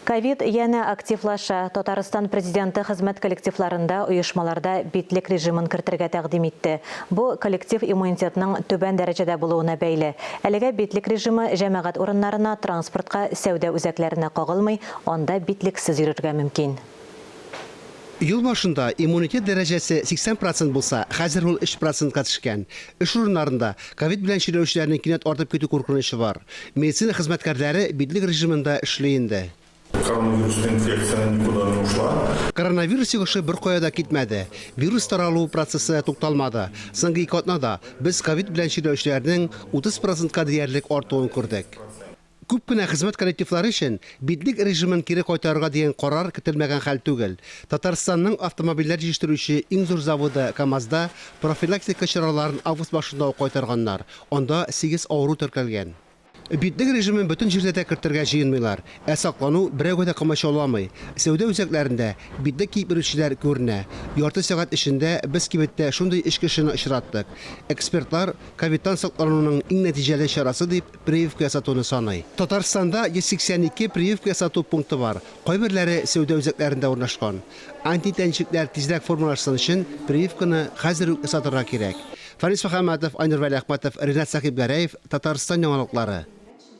Ковид яна активлаша. Татарстан президенты хезмәт коллективларында, оешмаларда битлек режимын кертергә тәкъдим итте. Бу коллектив иммунитетның түбән дәрәҗәдә булуына бәйле. Әлегә битлек режимы җәмәгать урыннарына, транспортка, сәүдә үзәкләренә кагылмый, анда битлексез йөрергә мөмкин. Ел башында иммунитет дәрәҗәсе 80% булса, хәзер ул 3%-ка төшкән. Эш урыннарында ковид белән чирләүчеләрнең кинәт артып китү куркынычы бар. Медицина хезмәткәрләре битлек режимында эшли инде. Коронавирус инфекция никуда не ушла. Коронавирус йогышы бер кая да китмәде. Вирус таралу процессы тукталмады. Соңгы 2 атнада без ковид белән чирләүчеләрнең 30%-ка диярлек артуын күрдек. Күп кенә хезмәт коллективлары өчен битлек режимын кире кайтарырга дигән карар көтелмәгән хәл түгел. Татарстанның автомобильләр җитештерүче иң зур заводы КАМАЗда профилактика чараларын август башында ук кайтарганнар. Анда 8 авыру теркәлгән. Битлек режимын бөтен җирдә кертергә җыенмыйлар. Саклану берәүгә дә камачауламый. Сәүдә үзәкләрендә битлек киеп йөрүчеләр күренә. Ярты сәгать эчендә без кибеттә шундый эш кешене очраттык. Экспертлар ковидтан саклануның иң нәтиҗәле чарасы дип прививка ясатуны саный. Татарстанда 182 прививка ясату пункты бар. Кайберләре сәүдә үзәкләрендә урнашкан. Антитәнчекләр тизрәк формалашсын өчен прививканы хәзер үк ясатырга кирәк. Фарис Мөхәммәтов, Айнур Вәли Әхмәтов, Ринат Сахибгәрәев, Татарстан яңалыклары.